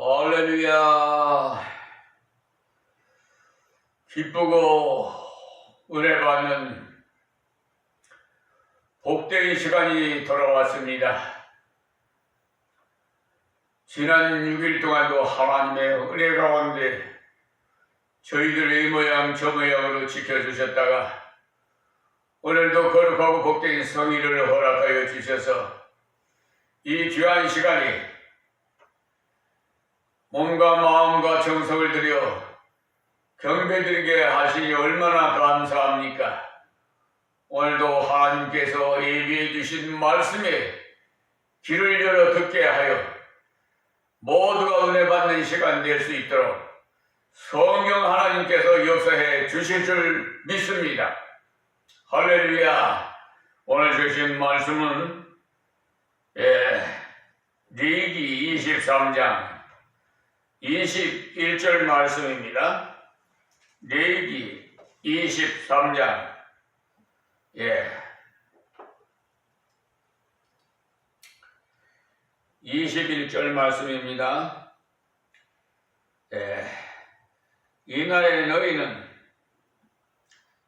할렐루야. 기쁘고 은혜 받는 복된 시간이 돌아왔습니다. 지난 6일 동안도 하나님의 은혜 가운데 저희들의 이 모양 저 모양으로 지켜주셨다가 오늘도 거룩하고 복된 성의를 허락하여 주셔서 이 귀한 시간이 몸과 마음과 정성을 들여 경배드리게 하시니 얼마나 감사합니까? 오늘도 하나님께서 예비해 주신 말씀에 귀를 열어 듣게 하여 모두가 은혜 받는 시간 될 수 있도록 성령 하나님께서 역사해 주실 줄 믿습니다. 할렐루야. 오늘 주신 말씀은 레위기 23장 21절 말씀입니다. 레위기 23장 21절 말씀입니다. 이날에 너희는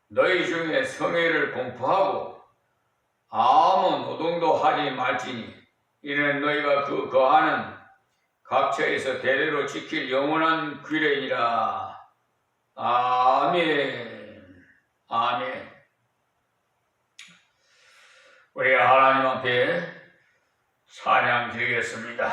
너희 중에 성회를 공포하고 아무 노동도 하지 말지니 이는 너희가 그 거하는 각처에서 대대로 지킬 영원한 규례니라. 아멘. 아멘. 우리 하나님 앞에 찬양 드리겠습니다.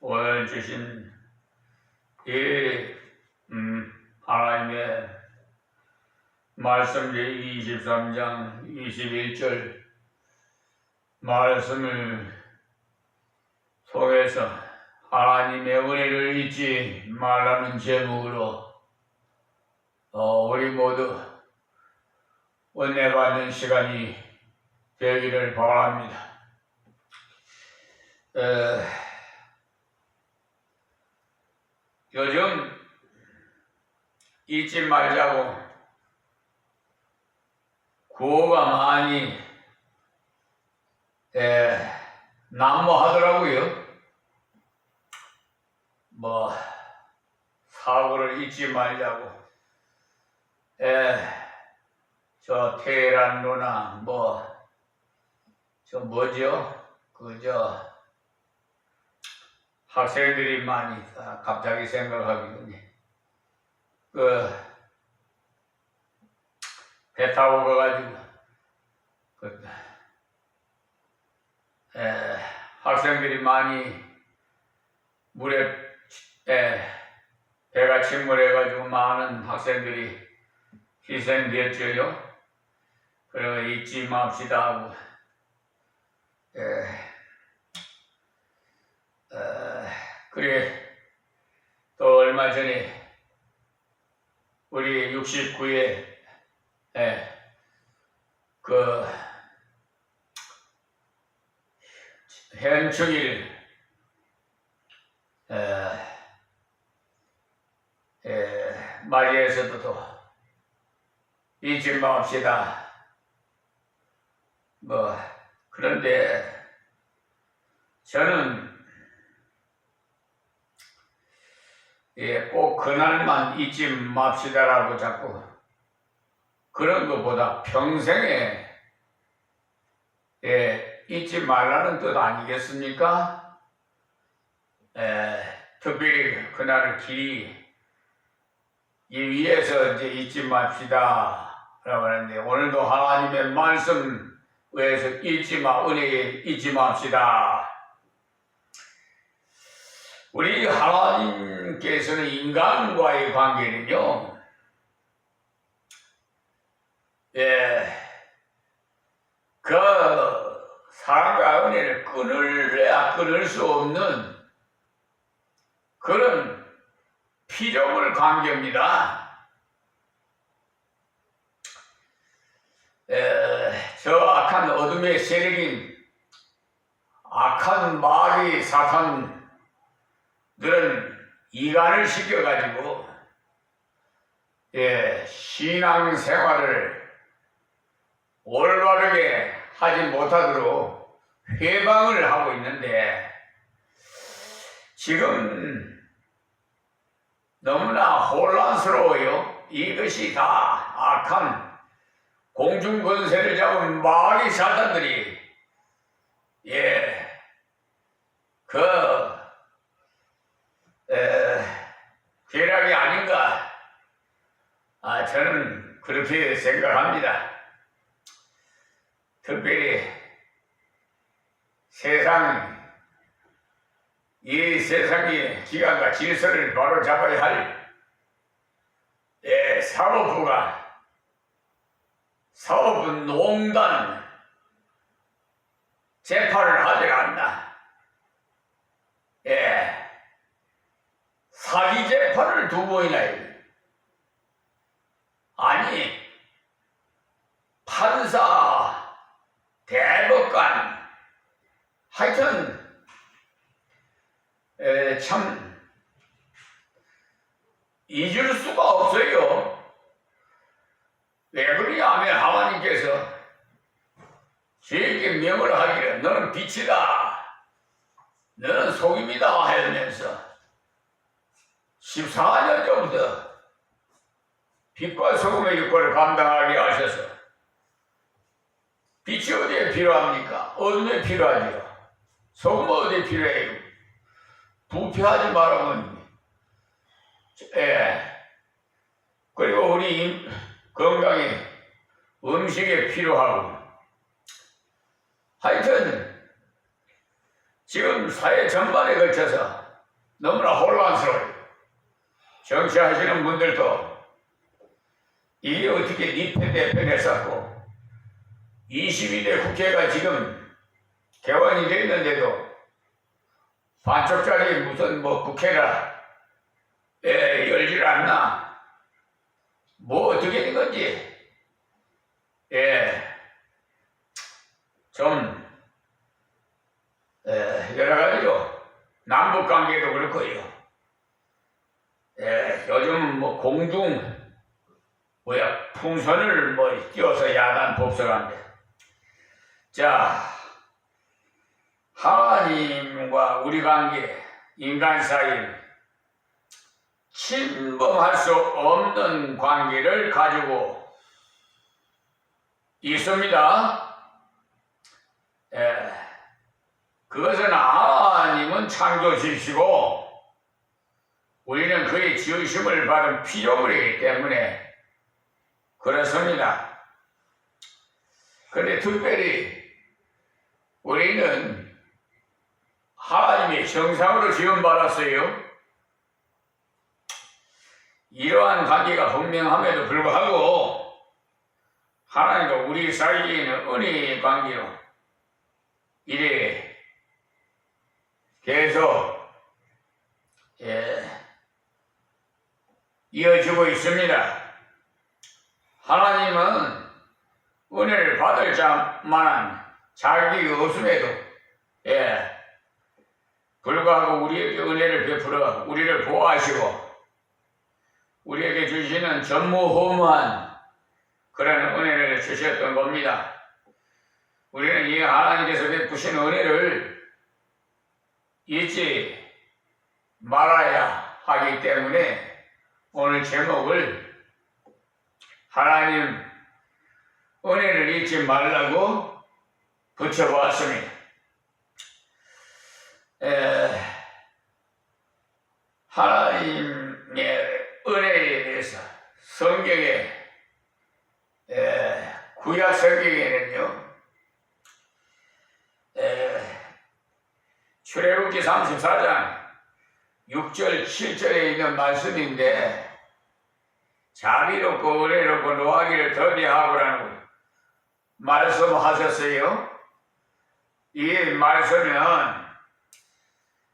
오늘 주신 이 하나님의 말씀 제23장 21절 말씀을 통해서 하나님의 은혜를 잊지 말라는 제목으로 우리 모두 은혜 받는 시간이 되기를 바랍니다. 요즘 잊지 말자고 구호가 많이 난무하더라고요. 사고를 잊지 말자고 저 테헤란 누나 학생들이 많이 갑자기 생각하거든요. 배 타고 가가지고 학생들이 많이 물에 배가 침몰해가지고 많은 학생들이 희생됐죠요. 그래서 잊지 맙시다 하고 그래 또 얼마 전에 우리 69회 그 현충일 맞이해서도 또 잊지 맙시다. 그런데 저는 꼭 그날만 잊지 맙시다라고 자꾸 그런 것보다 평생에 잊지 말라는 뜻 아니겠습니까? 특별히 그날을 길이 이 위에서 이제 잊지 맙시다 라고 하는데, 오늘도 하나님의 말씀 위해서 은혜에 잊지 맙시다. 우리 하나님께서는 인간과의 관계는요, 그 사랑과 은혜를 끊을래야 끊을 수 없는 그런 피조물 관계입니다. 저 악한 어둠의 세력인 악한 마귀 사탄들은 이간을 시켜가지고 신앙생활을 올바르게 하지 못하도록 회방을 하고 있는데, 지금 너무나 혼란스러워요. 이것이 다 악한 공중 권세를 잡은 마귀 사탄들이 계략이 아닌가, 저는 그렇게 생각합니다. 특별히 이 세상의 기관과 질서를 바로 잡아야 할 사법부 농단 재판을 하지 않나. 사기 재판을 2번이나 해요. 아니, 판사, 대법관, 하여튼 참 잊을 수가 없어요. 왜 그러냐 하면 하나님께서 저에게 명을 하기를 너는 빛이다, 너는 소금이다 하면서 14년 전부터 빛과 소금의 역할을 감당하게 하셔서, 빛이 어디에 필요합니까? 어둠에 필요하지요. 소금은 어디에 필요해요? 부패하지 말라고. 그리고 우리 건강에 음식에 필요하고. 하여튼 지금 사회 전반에 걸쳐서 너무나 혼란스러워요. 정치하시는 분들도 이게 어떻게 니 편 내 편 했었고, 22대 국회가 지금 개원이 됐는데도 반쪽짜리 무슨 국회가 열질 않나, 어떻게 된 건지 좀 여러 가지로 남북 관계도 그렇고요. 요즘 공중 풍선을 띄워서 야단 법석한데, 자, 하나님과 우리 관계, 인간 사이 침범할 수 없는 관계를 가지고 있습니다. 그것은 하나님은 창조주시고 우리는 그의 지으심을 받은 피조물이기 때문에 그렇습니다. 그런데 특별히 우리는 하나님의 형상으로 지음받았어요. 이러한 관계가 분명함에도 불구하고 하나님과 우리 사이에는 은혜의 관계로 이래 계속 이어지고 있습니다. 하나님은 은혜를 받을 자만한 자격이 없음에도 불구하고 우리에게 은혜를 베풀어 우리를 보호하시고 우리에게 주시는 전무후무한 그런 은혜를 주셨던 겁니다. 우리는 이 하나님께서 베푸신 은혜를 잊지 말아야 하기 때문에 오늘 제목을 하나님 은혜를 잊지 말라고 붙여보았습니다. 하나님의 은혜에 대해서 성경에 구약 성경에는요, 출애굽기 34장 6절 7절에 있는 말씀인데, 자비롭고 은혜롭고 노하기를 더디하고라는 말씀하셨어요. 이 말씀은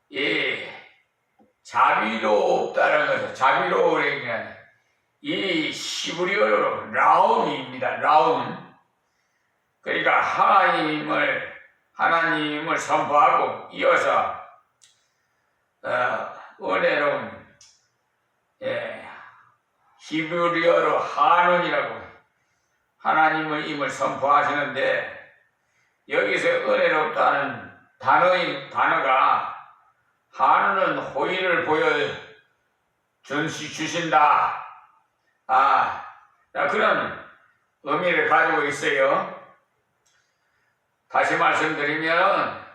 이 자비롭다는 것은, 자비로우라는 이 히브리어로 라움입니다. 라움. 그러니까 하나님을 선포하고 이어서 은혜로운, 히브리어로 하눈이라고 하나님의 임을 선포하시는데, 여기서 은혜롭다는 단어가 하눈은 호의를 주신다. 그런 의미를 가지고 있어요. 다시 말씀드리면,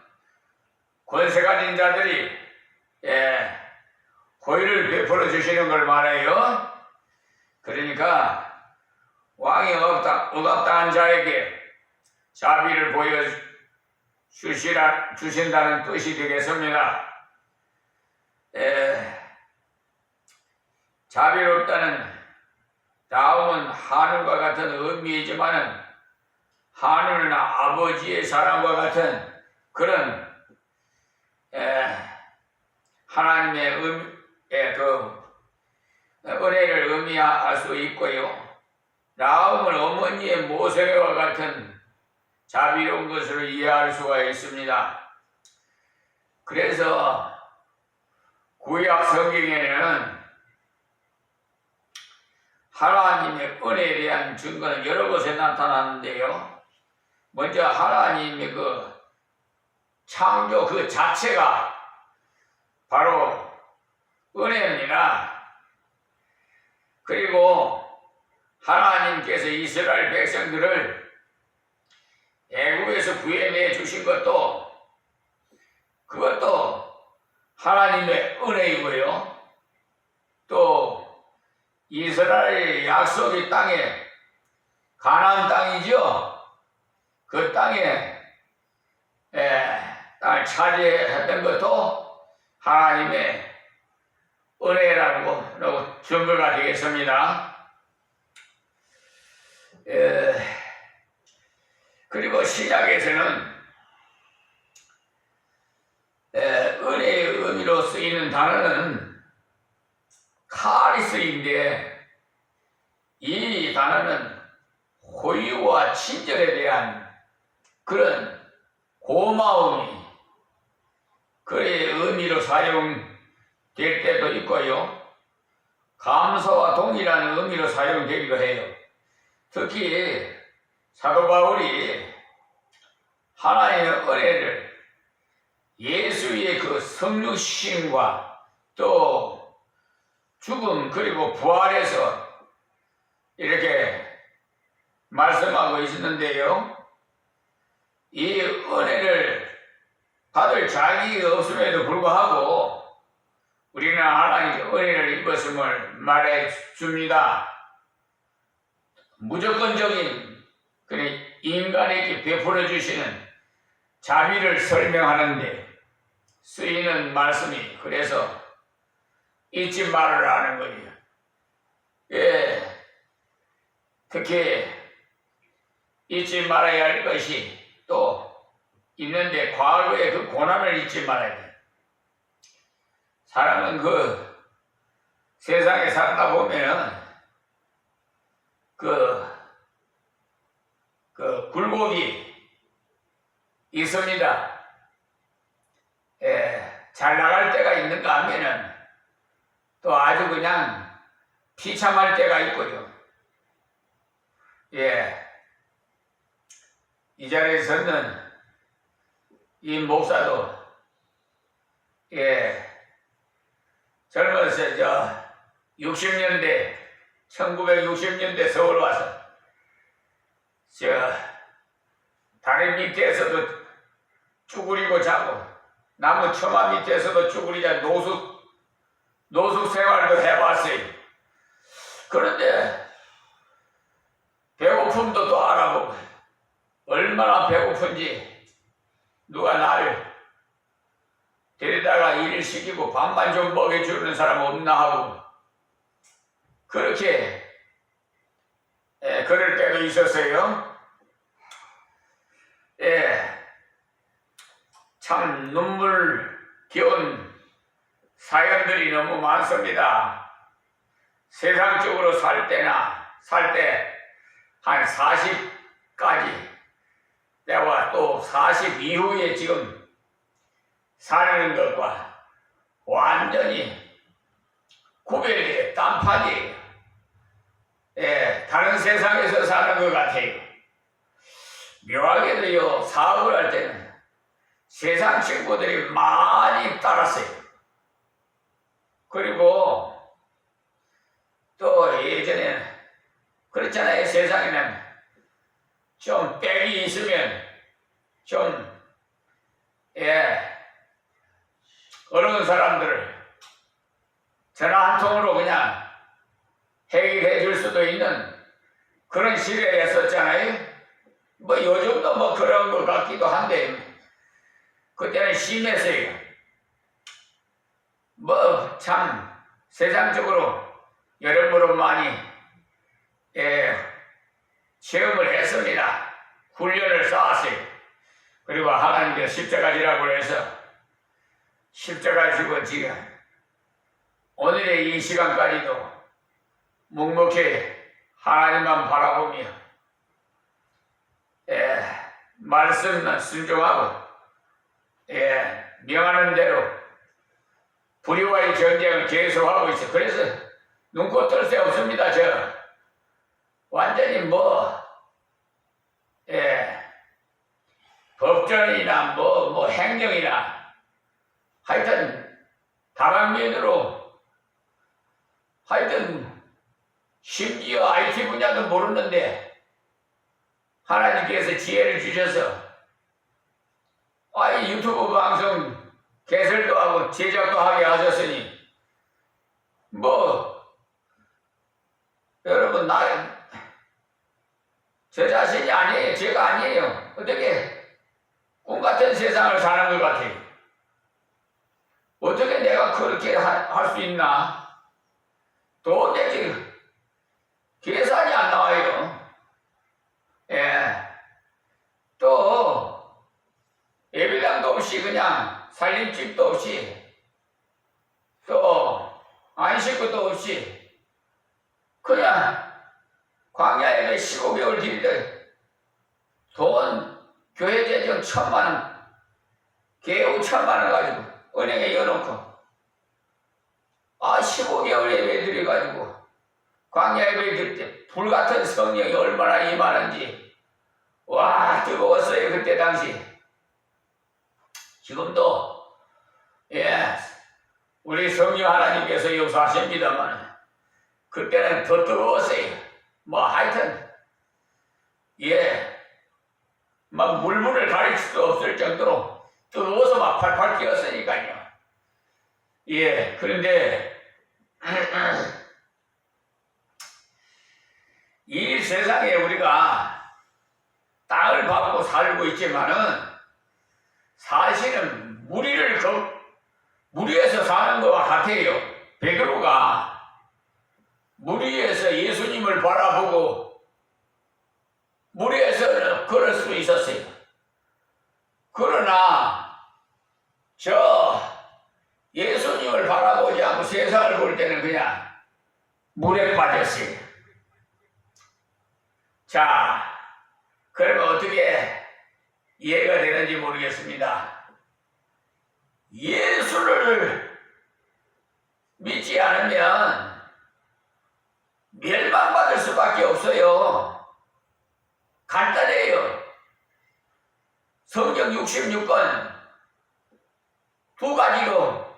권세 가진 자들이 호의를 베풀어 주시는 걸 말해요. 그러니까 왕이 억압당한 자에게 자비를 주신다는 뜻이 되겠습니다. 자비롭다는 다음은 하늘과 같은 의미이지만은, 하늘이나 아버지의 사랑과 같은 그런 하나님의 은혜를 의미할 수 있고요. 다음은 어머니의 모세와 같은 자비로운 것으로 이해할 수가 있습니다. 그래서 구약 성경에는 하나님의 은혜에 대한 증거는 여러 곳에 나타나는데요. 먼저 하나님의 창조 그 자체가 바로 은혜입니다. 그리고 하나님께서 이스라엘 백성들을 애굽에서 구해내 주신 것도, 그것도 하나님의 은혜이고요. 또 이스라엘 약속의 땅에, 가나안 땅이죠. 그 땅에 땅을 차지했던 것도 하나님의 은혜라고 증거가 되겠습니다. 그리고 신약에서는 은혜의 의미로 쓰이는 단어는 카리스인데, 이 단어는 호의와 친절에 대한 그런 고마움이 그의 의미로 사용될 때도 있고요. 감사와 동일한 의미로 사용되기도 해요. 특히 사도 바울이 하나님의 은혜를 예수의 그 성육신과 또 죽음 그리고 부활에서 이렇게 말씀하고 있었는데요. 이 은혜를 받을 자격이 없음에도 불구하고 우리는 하나님의 은혜를 입었음을 말해 줍니다. 무조건적인 인간에게 베풀어 주시는 자비를 설명하는데 쓰이는 말씀이, 그래서 잊지 말으라는 거예요. 특히 잊지 말아야 할 것이 또 있는데, 과거의 그 고난을 잊지 말아야 돼. 사람은 그 세상에 살다 보면 그 굴곡이 있습니다. 잘 나갈 때가 있는가 하면은 또 아주 그냥 비참할 때가 있고요. 이 자리에 서는 이 목사도 젊어서 60년대 1960년대 서울 와서 다리 밑에서도 쭈그리고 자고 나무 처마 밑에서도 쭈그리자 노숙 생활도 해봤어요. 그런데 배고픔도 또 알아보고 얼마나 배고픈지 누가 나를 데려다가 일을 시키고 밥만 좀 먹여주는 사람 없나 하고 그렇게 그럴 때도 있었어요. 참 눈물겨운 사연들이 너무 많습니다. 세상적으로 살 때 한 40까지 내가 또 40 이후에 지금 사는 것과 완전히 구별이 딴판이에요. 다른 세상에서 사는 것 같아요. 묘하게도요, 사업을 할 때는 세상 친구들이 많이 따랐어요. 그리고 또 예전에는 그렇잖아요. 세상에는 좀 빽이 있으면 좀 어려운 사람들을 전화 한 통으로 그냥 해결해 줄 수도 있는 그런 시대였었잖아요. 뭐 요즘도 뭐 그런 것 같기도 한데 그때는 심했어요. 뭐 참 세상적으로 여러모로 많이 체험을 했습니다. 훈련을 쌓았어요. 그리고 하나님께 십자가지라고 해서 십자가 지고 지금 오늘의 이 시간까지도 묵묵히 하나님만 바라보며 말씀만 순종하고 명하는 대로 불의와의 전쟁을 계속하고 있어요. 그래서 눈코 뜰 새 없습니다. 저 완전히 법전이나 행정이나 하여튼 다방면으로 하여튼 심지어 IT 분야도 모르는데 하나님께서 지혜를 주셔서 유튜브 방송 개설도 하고 제작도 하게 하셨으니 여러분 저 자신이 아니에요. 제가 아니에요. 어떻게 꿈같은 세상을 사는 것 같아요. 어떻게 내가 그렇게 할 수 있나? 도대체 계산이 안 나와요. 또 예배당도 없이 그냥 살림집도 없이 또 안식구도 없이 그냥 광야에 15개월 뒤에 돈 교회 재정 1,000만 원 개우 1,000만 원 가지고 은행에 넣어놓고 15개월 예배 드려가지고 광야 예배 드릴 때 불같은 성령이 얼마나 임하는지 와 뜨거웠어요. 그때 당시. 지금도 우리 성령 하나님께서 역사하십니다만 그때는 더 뜨거웠어요. 하여튼 막 물문을 가릴 수도 없을 정도로 뜨거워서 막 팔팔 뛰었으니까요. 그런데 이 세상에 우리가 땅을 밟고 살고 있지만은 사실은 무리에서 사는 것과 같아요. 베드로가 무리에서 예수님을 바라보고 무리에서 걸을 수 있었어요. 그러나 예수님을 바라보지 않고 세상을 볼 때는 그냥 물에 빠졌어요. 자, 그러면 어떻게 이해가 되는지 모르겠습니다. 예수를 믿지 않으면 멸망받을 수밖에 없어요. 간단해요. 성경 66권 두 가지로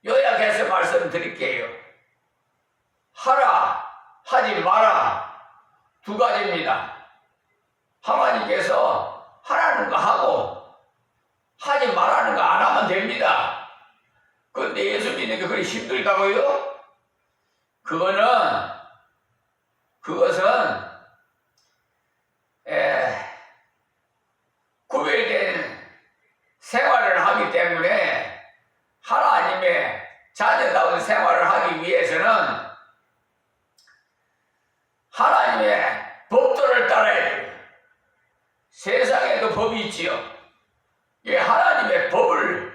요약해서 말씀드릴게요. 하라, 하지 마라. 두 가지입니다. 하나님께서 하라는 거 하고 하지 말라는 거 안 하면 됩니다. 그런데 예수 믿는 게 그리 힘들다고요? 그것은 세상에도 법이 있지요. 예, 하나님의 법을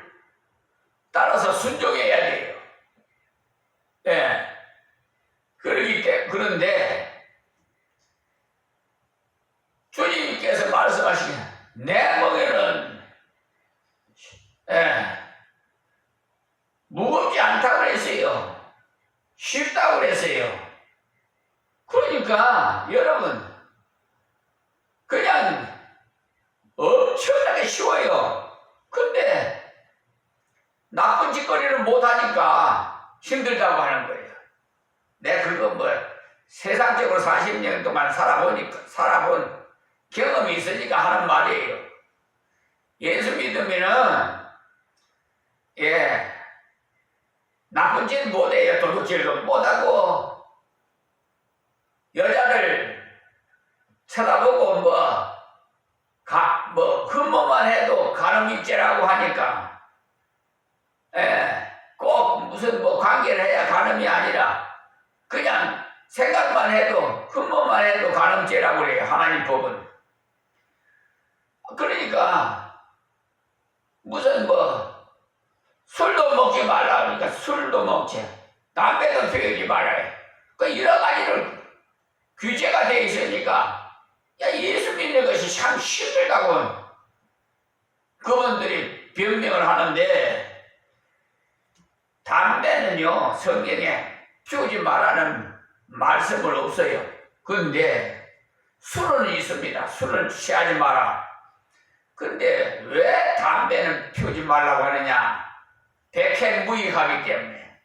따라서 순종해야 돼요. 예. 그런데 주님께서 말씀하시기에 내 멍에는 무겁지 않다고 그랬어요. 쉽다고 그랬어요. 그러니까 여러분 그냥 엄청나게 쉬워요. 근데 나쁜 짓거리를 못하니까 힘들다고 하는 거예요. 내가 그거 뭐 세상적으로 40년 동안 살아본 경험이 있으니까 하는 말이에요. 예수 믿으면은 나쁜 짓 못해요. 도둑질도 못하고 여자들 쳐다보고 근무만 해도 간음입죄라고 하니까 꼭 무슨 관계를 해야 간음이 아니라 그냥 생각만 해도 근무만 해도 간음죄라고 그래요. 하나님 법은. 그러니까 무슨 술도 먹지 말라 그러니까 술도 먹지, 담배도 피우지 말아요. 그 여러 가지를 규제가 돼 있으니까 예수 믿는 것이 참 힘들다고 그분들이 변명을 하는데, 담배는요 성경에 피우지 말라는 말씀은 없어요. 그런데 술은 있습니다. 술은 취하지 마라. 근데 왜 담배는 피우지 말라고 하느냐? 백해무익하기 때문에.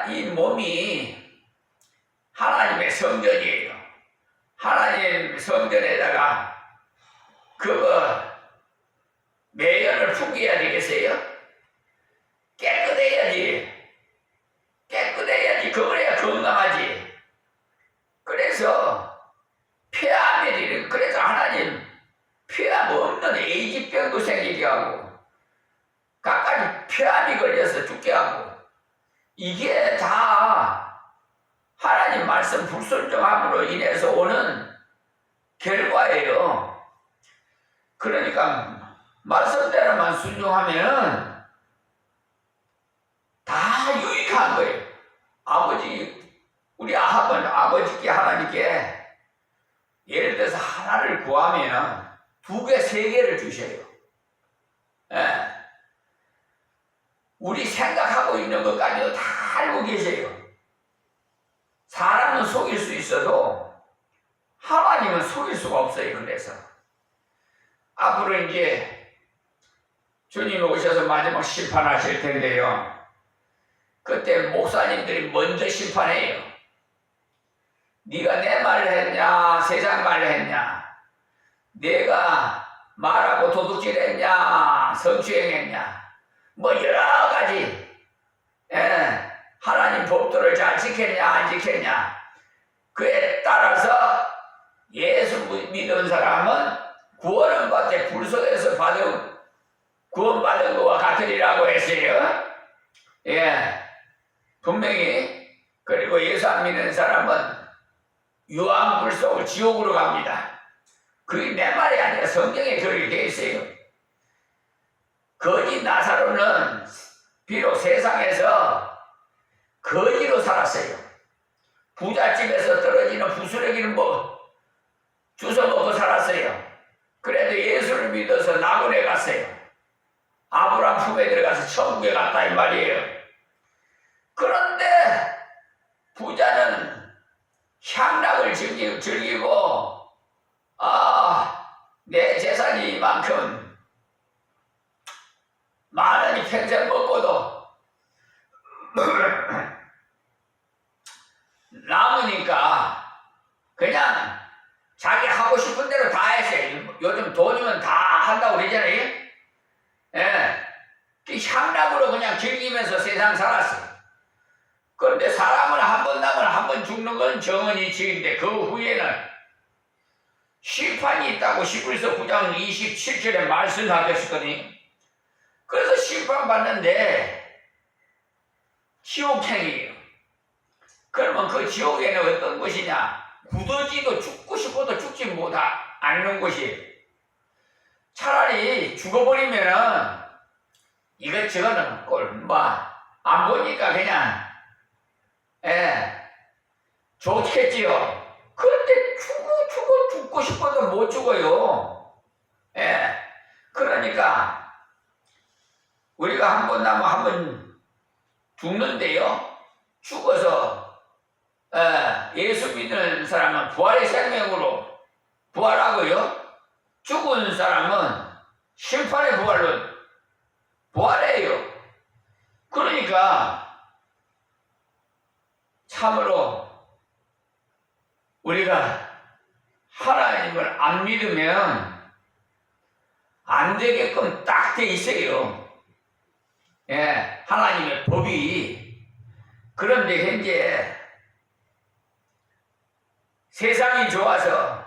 이 몸이 하나님의 성전이에요. 하나님 성전에다가 그거 매연을 풍겨야 되겠어요? 깨끗해야지. 그래야 건강하지. 그래서 그래서 하나님 폐암 없는 에이즈병도 생기게 하고 각가지 폐암이 걸려서 죽게 하고, 이게 다 하나님 말씀 불순종함으로 인해서 오는 결과예요. 그러니까 말씀대로만 순종하면 다 유익한 거예요. 우리 아버지께 하나님께 예를 들어서 하나를 구하면 2개, 3개를 주셔요. 우리 생각하고 있는 것까지도 다 알고 계세요. 사람은 속일 수 있어도 하나님은 속일 수가 없어요. 그래서 앞으로 이제 주님이 오셔서 마지막 심판하실 텐데요. 그때 목사님들이 먼저 심판해요. 네가 내 말을 했냐, 세상 말을 했냐, 내가 말하고 도둑질했냐, 성추행했냐, 여러 가지 하나님 법도를 잘 지켰냐 안 지켰냐, 그에 따라서 예수 믿은 사람은 구원은 받되 불속에서 구원받은 것과 같으리라고 했어요. 분명히. 그리고 예수 안 믿는 사람은 유황불속을 지옥으로 갑니다. 그게 내 말이 아니라 성경에 그렇게 되어 있어요. 거지 나사로는 비록 세상에서 거지로 살았어요. 부잣집에서 떨어지는 부스러기를 주워 먹고 살았어요. 그래도 예수를 믿어서 낙원에 갔어요. 아브라함 품에 들어가서 천국에 갔다 이 말이에요. 그런데 부자는 향락을 즐기고 내 재산이 이만큼 많으니 평생 먹고도 남으니까 그냥 자기 하고 싶은 대로 다 했어요. 요즘 돈이면 다 한다고 그러잖아요. 그 향락으로 그냥 즐기면서 세상 살았어요. 그런데 사람은 한 번 나면 한 번 죽는 건 정은이치인데 그 후에는 심판이 있다고 히브리서 9장 27절에 말씀하셨거든요. 그래서 심판받는데 지옥행이에요. 그러면 그 지옥에는 어떤 곳이냐? 굳어지도 죽고 싶어도 죽지 않는 곳이에요. 차라리 죽어버리면은 이것저것은 꼴뭐안 보니까 그냥 좋겠지요. 그런데 죽고 싶어도 못 죽어요. 그러니까 우리가 한 번 나면 한 번 죽는데요. 죽어서 예수 믿는 사람은 부활의 생명으로 부활하고요. 죽은 사람은 심판의 부활로 부활해요. 그러니까 참으로 우리가 하나님을 안 믿으면 안 되게끔 딱 돼 있어요. 하나님의 법이. 그런데 현재 세상이 좋아서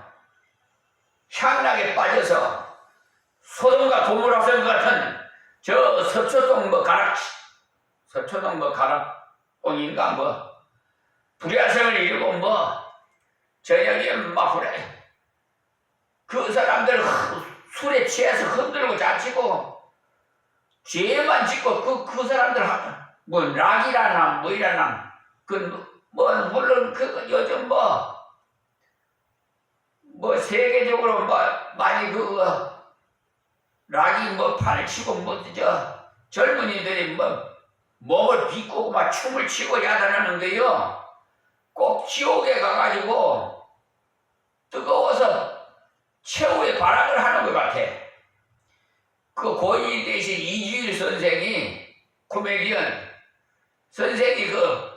향락에 빠져서 소돔과 고모라 같은 저 서초동 가락동인가 불야성을 이루고 저녁에 막 그래. 그 사람들 술에 취해서 흔들고 자치고 죄만 짓고 그 사람들 락이라나 이라나 물론 요즘 세계적으로 많이 락이 판을 치고 젊은이들이 몸을 비꼬고 막 춤을 치고 야단하는 거요. 꼭 지옥에 가가지고 뜨거워서 최후의 발악을 하는 것 같아. 그 고인이 되신 이주일 선생이 코미디언 선생이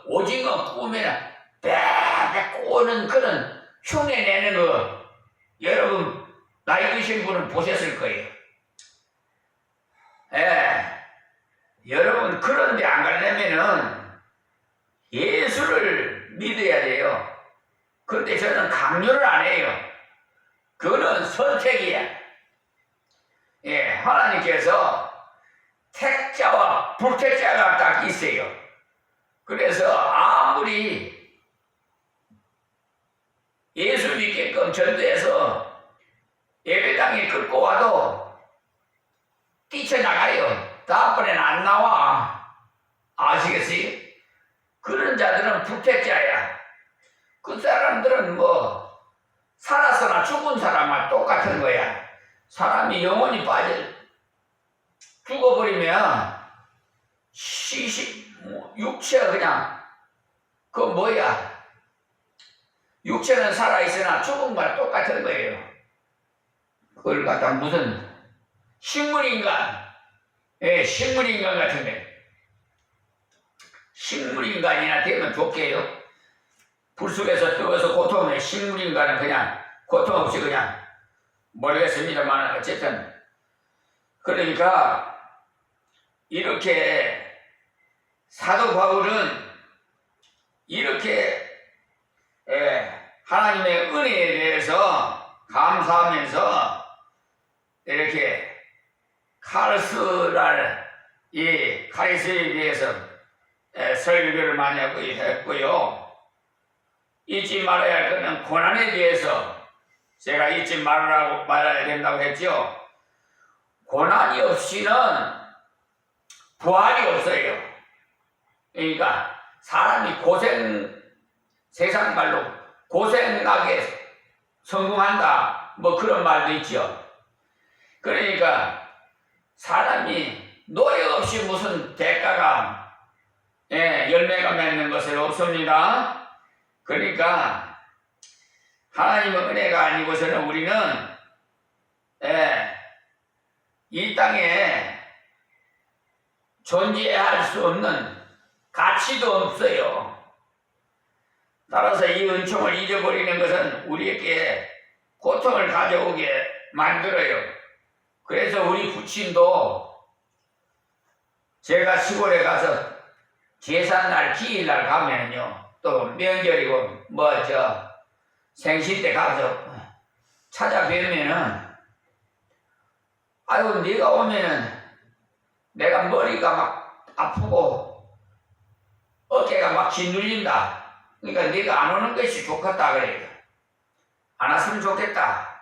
오징어 구우면 빼빼 꼬는 그런 흉내 내는 거 여러분 나이 드신 분은 보셨을 거예요. 여러분 그런데 안 가려면은 예수를 믿어야 돼요. 그런데 저는 강요를 안 해요. 그거는 선택이야. 하나님께서 택자와 불택자가 딱 있어요. 그래서 아무리 예수 믿게끔 전도해서 예배당에 끌고 와도 뛰쳐나가요. 다음번에는 안 나와. 아시겠어요? 그런 자들은 불택자야. 그 사람들은 살았으나 죽은 사람과 똑같은 거야. 사람이 영혼이 죽어버리면 육체가 그냥 육체는 살아있으나 죽은 거랑 똑같은 거예요. 그걸 갖다 무슨 식물인간 식물인간 같은 거예요. 식물인간이나 되면 좋게요. 불속에서 뜨거워서 고통에 식물인간은 그냥 고통 없이 그냥 모르겠습니다만 어쨌든 그러니까 이렇게 사도 바울은 이렇게 하나님의 은혜에 대해서 감사하면서 이렇게 카리스에 대해서 설교를 많이 하고 했고요. 잊지 말아야 할 것은 고난에 대해서 제가 잊지 말아야 된다고 했죠. 고난이 없이는 부활이 없어요. 그러니까 사람이 세상 말로 고생하게 성공한다 그런 말도 있죠. 그러니까 사람이 노력 없이 무슨 대가가 열매가 맺는 것은 없습니다. 그러니까 하나님의 은혜가 아니고서는 우리는 이 땅에 존재할 수 없는 가치도 없어요. 따라서 이 은총을 잊어버리는 것은 우리에게 고통을 가져오게 만들어요. 그래서 우리 부친도 제가 시골에 가서 제삿날 기일날 가면요 또 명절이고 생신 때 가서 찾아뵈면은 아유 네가 오면은 내가 머리가 막 아프고 어깨가 막 짓눌린다. 그러니까 네가 안 오는 것이 좋겠다 그래요. 안 왔으면 좋겠다.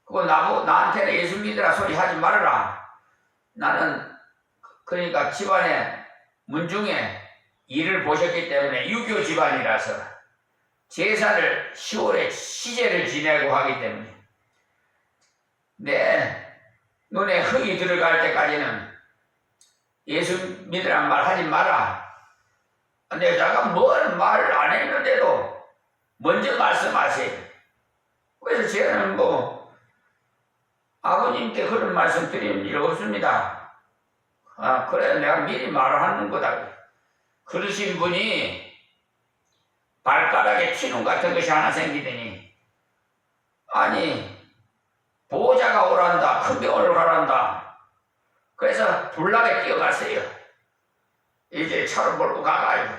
그거 나한테는 예수 믿으라 소리 하지 말아라. 나는 그러니까 집안에 문중에 일을 보셨기 때문에 유교 집안이라서 제사를 10월에 시제를 지내고 하기 때문에 내 눈에 흙이 들어갈 때까지는 예수 믿으란 말 하지 마라. 내가 뭘 말을 안 했는데도 먼저 말씀하세요. 그래서 저는 아버님께 그런 말씀 드리는 일 없습니다. 그래 내가 미리 말을 하는 거다. 그러신 분이 발가락에 티눈 같은 것이 하나 생기더니 아니 보호자가 오란다. 큰 병원을 가란다. 그래서 불나게 뛰어갔어요. 이제 차로 몰고 가가지고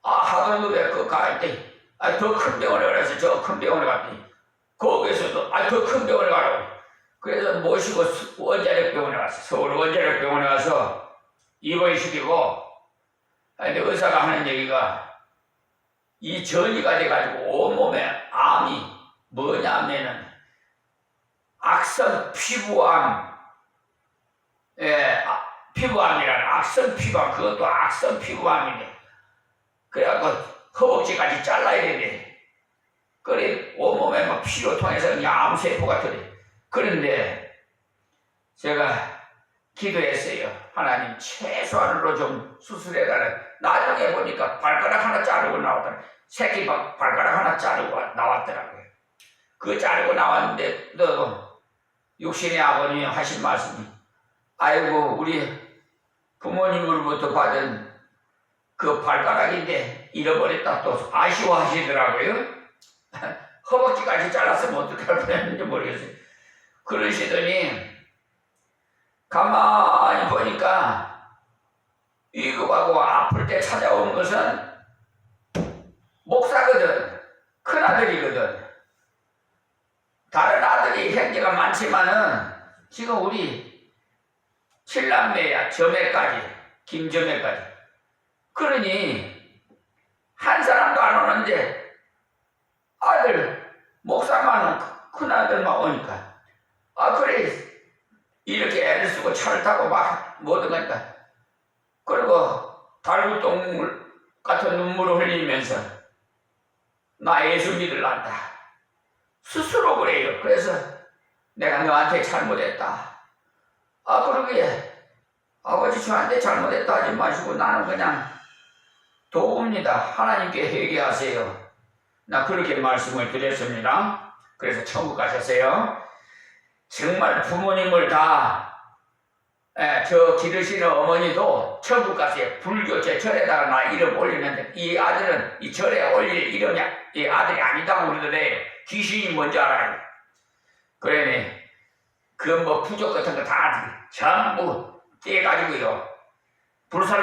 하동급에 그 가있대. 더 큰 병원에 가서 저 큰 병원에 갔더니 거기서도 더 큰 병원에 가라고. 그래서 모시고 원자력병원에 갔어. 서울 원자력병원에 가서 입원시키고 근데 의사가 하는 얘기가 이 전이가 돼가지고 온몸에 암이 뭐냐면은 악성 피부암, 피부암이라는 악성 피부암, 그것도 악성 피부암이네. 그래갖고 허벅지까지 잘라야 되네. 그래 온몸에 막 피로 통해서 그냥 암세포가 터져. 그런데 제가 기도했어요. 하나님 최소한으로 좀 수술해달라. 나중에 보니까 발가락 하나 자르고 나왔더라. 새끼 발가락 하나 자르고 나왔더라고요. 그 자르고 나왔는데 너 육신의 아버님이 하신 말씀이 아이고 우리 부모님으로부터 받은 그 발가락인데 잃어버렸다 또 아쉬워하시더라고요. 허벅지까지 잘랐으면 어떻게 할 뻔했는지 모르겠어요. 그러시더니 가만히 보니까 위급하고 아플 때 찾아온 것은 목사거든. 큰아들이거든. 다른 아들이 형제가 많지만은 지금 우리 7남매야. 저매까지 김저매까지. 그러니 한 사람도 안 오는데 아들 목사만 큰아들만 오니까 그래 이렇게 애를 쓰고 차를 타고 막 모든 거니까 그리고 달구똥 같은 눈물을 흘리면서 나 예수 믿을란다. 스스로 그래요. 그래서 내가 너한테 잘못했다. 그러게 아버지 저한테 잘못했다 하지 마시고 나는 그냥 도웁니다. 하나님께 회개하세요. 나 그렇게 말씀을 드렸습니다. 그래서 천국 가셨어요. 정말 부모님을 저 기르시는 어머니도 천국 가세요. 불교 제 절에다가 나 이름 올리는데 이 아들은 이 절에 올릴 이름이 이 아들이 아니다고 그러더래. 귀신이 뭔지 알아요. 그러니 그 부족 같은 거 다 전부 떼가지고요. 불살